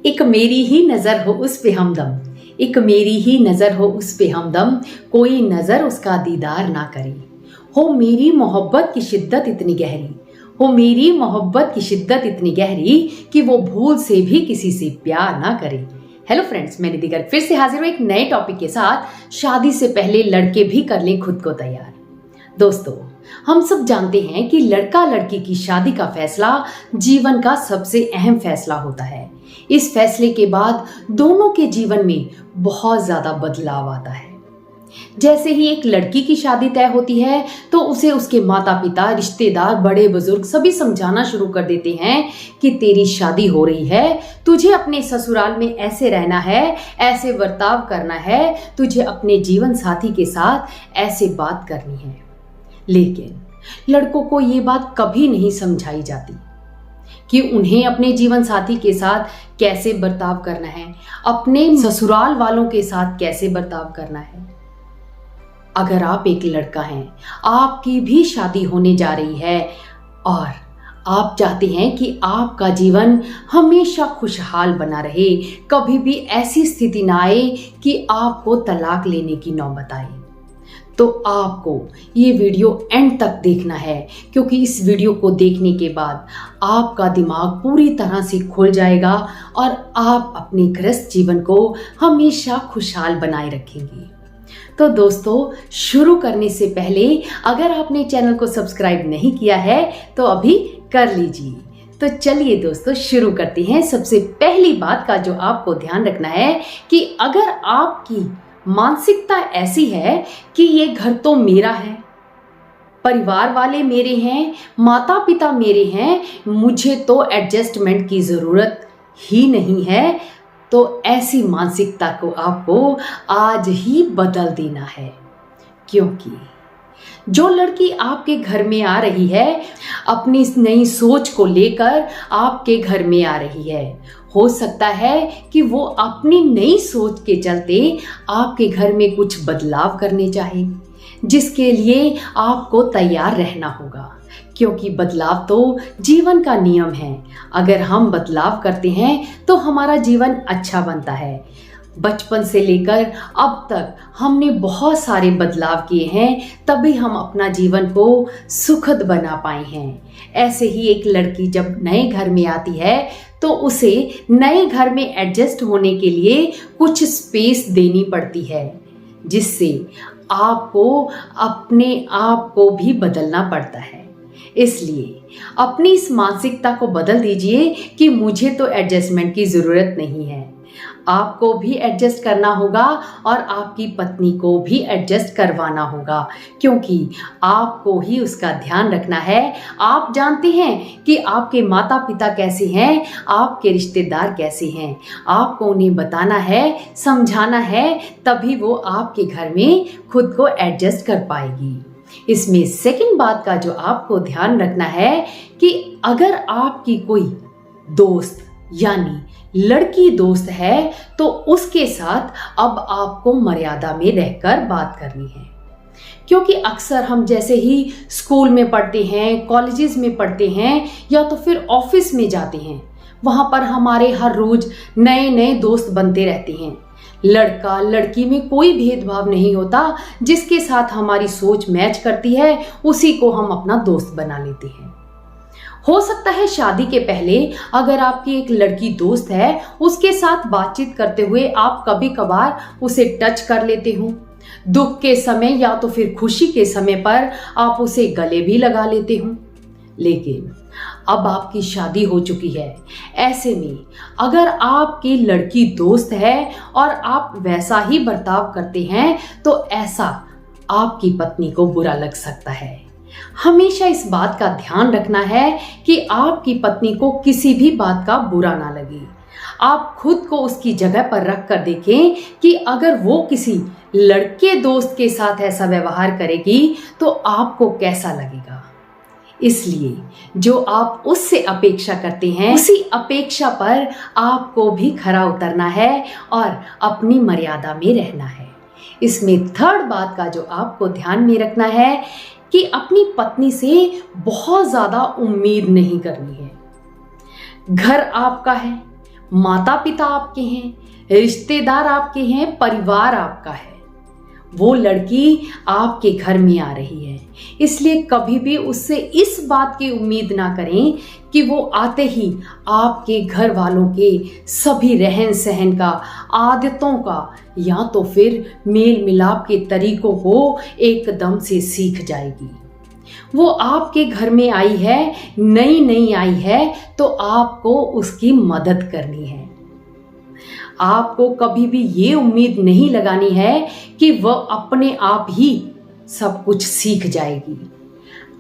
एक मेरी ही नजर हो उस पे हमदम, एक मेरी ही नजर हो उस पे हमदम, कोई नजर उसका दीदार ना करे। हो मेरी मोहब्बत की शिद्दत इतनी गहरी, हो मेरी मोहब्बत की शिद्दत इतनी गहरी कि वो भूल से भी किसी से प्यार ना करे। हेलो फ्रेंड्स, मैं निधि गर्ग फिर से हाजिर हूं एक नए टॉपिक के साथ। शादी से पहले लड़के भी कर लें खुद को तैयार। दोस्तों, हम सब जानते हैं कि लड़का लड़की की शादी का फैसला जीवन का सबसे अहम फैसला होता है। इस फैसले के बाद दोनों के जीवन में बहुत ज्यादा बदलाव आता है। जैसे ही एक लड़की की शादी तय होती है तो उसे उसके माता पिता, रिश्तेदार, बड़े बुजुर्ग सभी समझाना शुरू कर देते हैं कि तेरी शादी हो रही है, तुझे अपने ससुराल में ऐसे रहना है, ऐसे बर्ताव करना है, तुझे अपने जीवन साथी के साथ ऐसे बात करनी है। लेकिन लड़कों को ये बात कभी नहीं समझाई जाती कि उन्हें अपने जीवन साथी के साथ कैसे बर्ताव करना है, अपने ससुराल वालों के साथ कैसे बर्ताव करना है। अगर आप एक लड़का हैं, आपकी भी शादी होने जा रही है और आप चाहते हैं कि आपका जीवन हमेशा खुशहाल बना रहे, कभी भी ऐसी स्थिति ना आए कि आपको तलाक लेने की नौबत आए, तो आपको ये वीडियो एंड तक देखना है, क्योंकि इस वीडियो को देखने के बाद आपका दिमाग पूरी तरह से खुल जाएगा और आप अपने गृहस्थ जीवन को हमेशा खुशहाल बनाए रखेंगे। तो दोस्तों, शुरू करने से पहले अगर आपने चैनल को सब्सक्राइब नहीं किया है तो अभी कर लीजिए। तो चलिए दोस्तों, शुरू करते हैं। सबसे पहली बात का जो आपको ध्यान रखना है कि अगर आपकी मानसिकता ऐसी है कि ये घर तो मेरा है, परिवार वाले मेरे हैं, माता पिता मेरे हैं, मुझे तो एडजस्टमेंट की जरूरत ही नहीं है, तो ऐसी मानसिकता को आपको आज ही बदल देना है। क्योंकि जो लड़की आपके घर में आ रही है, अपनी इस नई सोच को लेकर आपके घर में आ रही है। हो सकता है कि वो अपनी नई सोच के चलते आपके घर में कुछ बदलाव करने चाहे, जिसके लिए आपको तैयार रहना होगा, क्योंकि बदलाव तो जीवन का नियम है। अगर हम बदलाव करते हैं तो हमारा जीवन अच्छा बनता है। बचपन से लेकर अब तक हमने बहुत सारे बदलाव किए हैं, तभी हम अपना जीवन को सुखद बना पाए हैं। ऐसे ही एक लड़की जब नए घर में आती है तो उसे नए घर में एडजस्ट होने के लिए कुछ स्पेस देनी पड़ती है, जिससे आपको अपने आप को भी बदलना पड़ता है। इसलिए अपनी इस मानसिकता को बदल दीजिए कि मुझे तो एडजस्टमेंट की ज़रूरत नहीं है। आपको भी एडजस्ट करना होगा और आपकी पत्नी को भी एडजस्ट करवाना होगा, क्योंकि आपको ही उसका ध्यान रखना है। आप जानते हैं कि आपके माता पिता कैसे हैं, आपके रिश्तेदार कैसे हैं। आपको उन्हें बताना है, समझाना है, तभी वो आपके घर में खुद को एडजस्ट कर पाएगी। इसमें सेकंड बात का जो आपको ध्यान रखना है कि अगर आपकी कोई दोस्त यानी लड़की दोस्त है तो उसके साथ अब आपको मर्यादा में रहकर बात करनी है। क्योंकि अक्सर हम जैसे ही स्कूल में पढ़ते हैं, कॉलेजेस में पढ़ते हैं या तो फिर ऑफिस में जाते हैं, वहाँ पर हमारे हर रोज नए नए दोस्त बनते रहते हैं। लड़का लड़की में कोई भेदभाव नहीं होता, जिसके साथ हमारी सोच मैच करती है उसी को हम अपना दोस्त बना लेते हैं। हो सकता है शादी के पहले अगर आपकी एक लड़की दोस्त है, उसके साथ बातचीत करते हुए आप कभी कभार उसे टच कर लेते हो। दुख के समय या तो फिर खुशी के समय पर आप उसे गले भी लगा लेते हो। लेकिन अब आपकी शादी हो चुकी है, ऐसे में अगर आपकी लड़की दोस्त है और आप वैसा ही बर्ताव करते हैं तो ऐसा आपकी पत्नी को बुरा लग सकता है। हमेशा इस बात का ध्यान रखना है कि आपकी पत्नी को किसी भी बात का बुरा ना लगे। आप खुद को उसकी जगह पर रख कर देखें कि अगर वो किसी लड़के दोस्त के साथ ऐसा व्यवहार करेगी तो आपको कैसा लगेगा। इसलिए जो आप उससे अपेक्षा करते हैं, उसी अपेक्षा पर आपको भी खरा उतरना है और अपनी मर्यादा में रहना है। इसमें थर्ड बात का जो आपको ध्यान में रखना है कि अपनी पत्नी से बहुत ज्यादा उम्मीद नहीं करनी है। घर आपका है, माता पिता आपके हैं, रिश्तेदार आपके हैं, परिवार आपका है। वो लड़की आपके घर में आ रही है, इसलिए कभी भी उससे इस बात की उम्मीद ना करें कि वो आते ही आपके घर वालों के सभी रहन सहन का, आदतों का या तो फिर मेल मिलाप के तरीकों को एकदम से सीख जाएगी। वो आपके घर में आई है, नई आई है, तो आपको उसकी मदद करनी है। आपको कभी भी ये उम्मीद नहीं लगानी है कि वह अपने आप ही सब कुछ सीख जाएगी।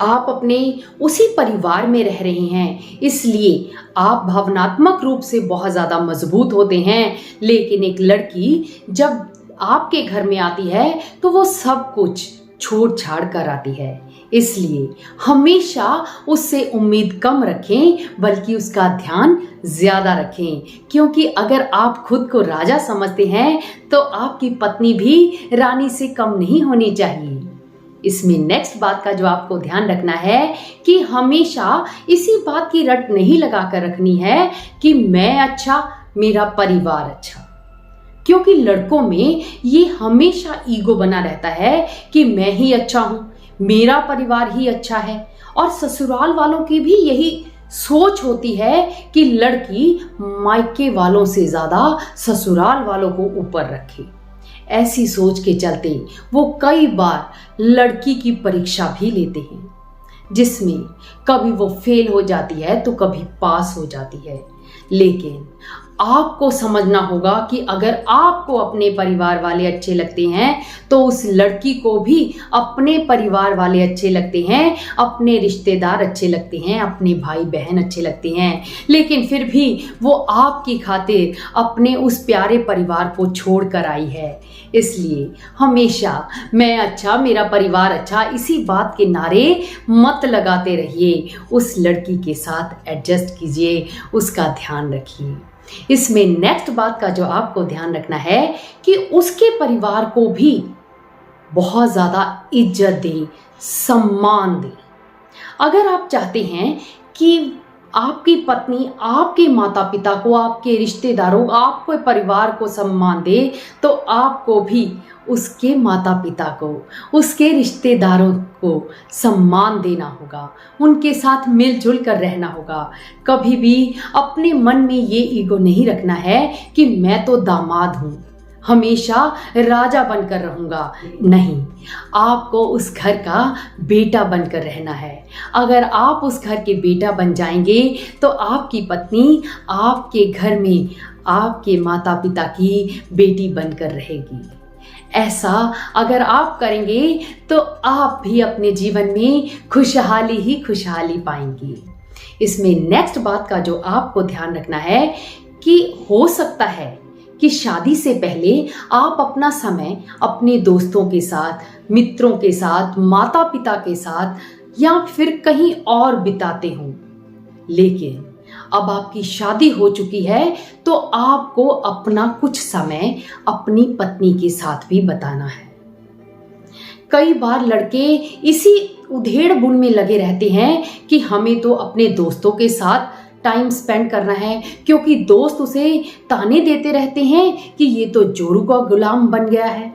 आप अपने उसी परिवार में रह रहे हैं, इसलिए आप भावनात्मक रूप से बहुत ज़्यादा मजबूत होते हैं। लेकिन एक लड़की जब आपके घर में आती है तो वो सब कुछ छोड़ छाड़ कर आती है, इसलिए हमेशा उससे उम्मीद कम रखें, बल्कि उसका ध्यान ज्यादा रखें। क्योंकि अगर आप खुद को राजा समझते हैं तो आपकी पत्नी भी रानी से कम नहीं होनी चाहिए। इसमें नेक्स्ट बात का जो आपको ध्यान रखना है कि हमेशा इसी बात की रट नहीं लगा कर रखनी है कि मैं अच्छा, मेरा परिवार अच्छा। क्योंकि लड़कों में ये हमेशा ईगो बना रहता है कि मैं ही अच्छा हूं, मेरा परिवार ही अच्छा है। और ससुराल वालों की भी यही सोच होती है कि लड़की मायके वालों से ज्यादा ससुराल वालों को ऊपर रखे। ऐसी सोच के चलते वो कई बार लड़की की परीक्षा भी लेते हैं, जिसमें कभी वो फेल हो जाती है तो कभी पास हो जाती है। लेकिन आपको समझना होगा कि अगर आपको अपने परिवार वाले अच्छे लगते हैं तो उस लड़की को भी अपने परिवार वाले अच्छे लगते हैं, अपने रिश्तेदार अच्छे लगते हैं, अपने भाई बहन अच्छे लगते हैं। लेकिन फिर भी वो आपकी खातिर अपने उस प्यारे परिवार को छोड़ कर आई है। इसलिए हमेशा मैं अच्छा, मेरा परिवार अच्छा, इसी बात के नारे मत लगाते रहिए। उस लड़की के साथ एडजस्ट कीजिए, उसका ध्यान रखिए। इसमें नेक्स्ट बात का जो आपको ध्यान रखना है कि उसके परिवार को भी बहुत ज्यादा इज्जत दें, सम्मान दें। अगर आप चाहते हैं कि आपकी पत्नी आपके माता पिता को, आपके रिश्तेदारों, आपके परिवार को सम्मान दे, तो आपको भी उसके माता पिता को, उसके रिश्तेदारों को सम्मान देना होगा, उनके साथ मिलजुल कर रहना होगा। कभी भी अपने मन में ये ईगो नहीं रखना है कि मैं तो दामाद हूँ, हमेशा राजा बनकर रहूंगा। नहीं, आपको उस घर का बेटा बनकर रहना है। अगर आप उस घर के बेटा बन जाएंगे तो आपकी पत्नी आपके घर में आपके माता पिता की बेटी बनकर रहेगी। ऐसा अगर आप करेंगे तो आप भी अपने जीवन में खुशहाली ही खुशहाली पाएंगे। इसमें नेक्स्ट बात का जो आपको ध्यान रखना है कि हो सकता है कि शादी से पहले आप अपना समय अपने दोस्तों के साथ, मित्रों के साथ, माता पिता के साथ या फिर कहीं और बिताते हों। लेकिन अब आपकी शादी हो चुकी है तो आपको अपना कुछ समय अपनी पत्नी के साथ भी बिताना है। कई बार लड़के इसी उधेड़-बुन में लगे रहते हैं कि हमें तो अपने दोस्तों के साथ टाइम स्पेंड करना है, क्योंकि दोस्त उसे ताने देते रहते हैं कि ये तो जोरू का गुलाम बन गया है।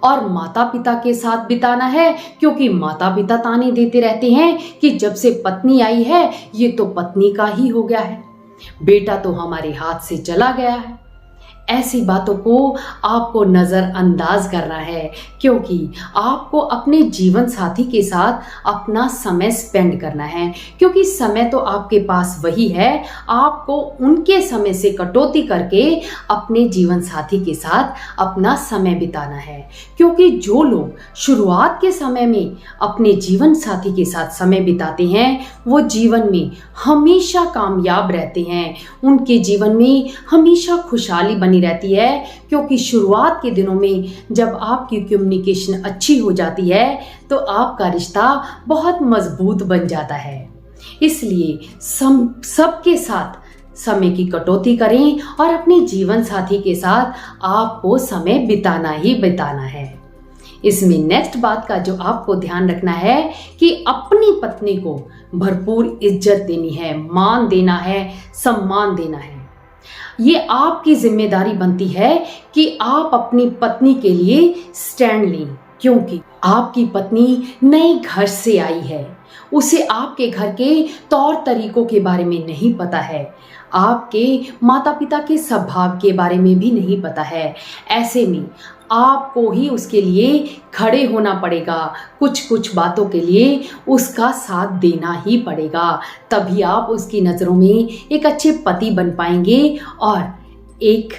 और माता पिता के साथ बिताना है, क्योंकि माता पिता ताने देते रहते हैं कि जब से पत्नी आई है ये तो पत्नी का ही हो गया है, बेटा तो हमारे हाथ से चला गया है। ऐसी बातों को आपको नज़रअंदाज करना है, क्योंकि आपको अपने जीवन साथी के साथ अपना समय स्पेंड करना है। क्योंकि समय तो आपके पास वही है, आपको उनके समय से कटौती करके अपने जीवन साथी के साथ अपना समय बिताना है। क्योंकि जो लोग शुरुआत के समय में अपने जीवन साथी के साथ समय बिताते हैं वो जीवन में हमेशा कामयाब रहते हैं, उनके जीवन में हमेशा खुशहाली बनी रहती है। क्योंकि शुरुआत के दिनों में जब आपकी कम्युनिकेशन अच्छी हो जाती है तो आपका रिश्ता बहुत मजबूत बन जाता है। इसलिए सबके साथ समय की कटौती करें और अपने जीवन साथी के साथ आपको समय बिताना ही बिताना है। इसमें नेक्स्ट बात का जो आपको ध्यान रखना है कि अपनी पत्नी को भरपूर इज्जत देनी है, मान देना है, सम्मान देना है। ये आपकी जिम्मेदारी बनती है कि आप अपनी पत्नी के लिए स्टैंड लें, क्योंकि आपकी पत्नी नए घर से आई है। उसे आपके घर के तौर तरीकों के बारे में नहीं पता है, आपके माता पिता के स्वभाव के बारे में भी नहीं पता है। ऐसे में आपको ही उसके लिए खड़े होना पड़ेगा, कुछ कुछ बातों के लिए उसका साथ देना ही पड़ेगा। तभी आप उसकी नज़रों में एक अच्छे पति बन पाएंगे और एक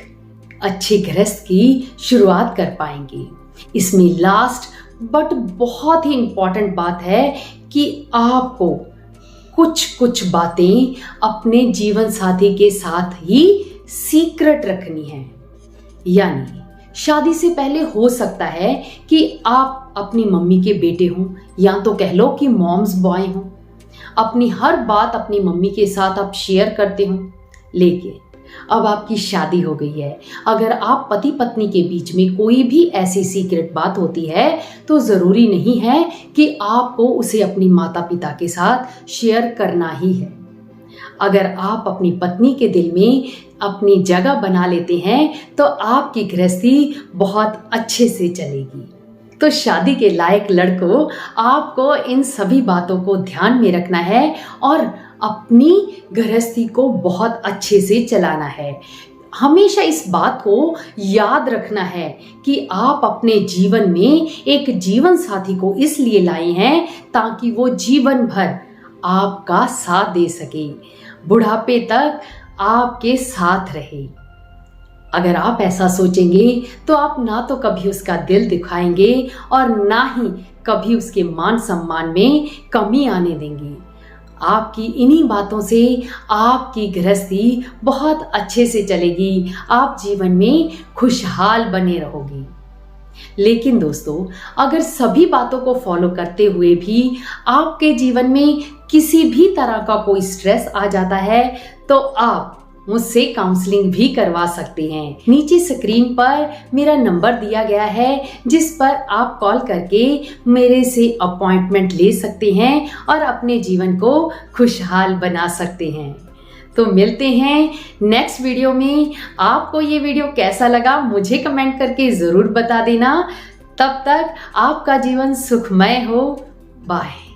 अच्छे गृहस्थ की शुरुआत कर पाएंगे। इसमें लास्ट बट बहुत ही इम्पॉर्टेंट बात है कि आपको कुछ कुछ बातें अपने जीवन साथी के साथ ही सीक्रेट रखनी है। यानी शादी से पहले हो सकता है कि आप अपनी मम्मी के बेटे हों, या तो कह लो कि मॉम्स बॉय हों, अपनी हर बात अपनी मम्मी के साथ आप शेयर करते हों। लेकिन अब आपकी शादी हो गई है, अगर आप पति पत्नी के बीच में कोई भी ऐसी सीक्रेट बात होती है तो ज़रूरी नहीं है कि आपको उसे अपनी माता पिता के साथ शेयर करना ही है। अगर आप अपनी पत्नी के दिल में अपनी जगह बना लेते हैं तो आपकी गृहस्थी बहुत अच्छे से चलेगी। तो शादी के लायक लड़कों, आपको इन सभी बातों को ध्यान में रखना है और अपनी गृहस्थी को बहुत अच्छे से चलाना है। हमेशा इस बात को याद रखना है कि आप अपने जीवन में एक जीवन साथी को इसलिए लाए हैं ताकि वो जीवन भर आपका साथ दे सके, बुढ़ापे तक आपके साथ रहे। अगर आप ऐसा सोचेंगे तो आप ना तो कभी उसका दिल दिखाएंगे और ना ही कभी उसके मान सम्मान में कमी आने देंगे। आपकी इन्हीं बातों से आपकी गृहस्थी बहुत अच्छे से चलेगी, आप जीवन में खुशहाल बने रहोगे। लेकिन दोस्तों, अगर सभी बातों को फॉलो करते हुए भी आपके जीवन में किसी भी तरह का कोई स्ट्रेस आ जाता है तो आप मुझसे काउंसलिंग भी करवा सकते हैं। नीचे स्क्रीन पर मेरा नंबर दिया गया है जिस पर आप कॉल करके मेरे से अपॉइंटमेंट ले सकते हैं और अपने जीवन को खुशहाल बना सकते हैं। तो मिलते हैं नेक्स्ट वीडियो में। आपको ये वीडियो कैसा लगा मुझे कमेंट करके ज़रूर बता देना। तब तक आपका जीवन सुखमय हो। बाय।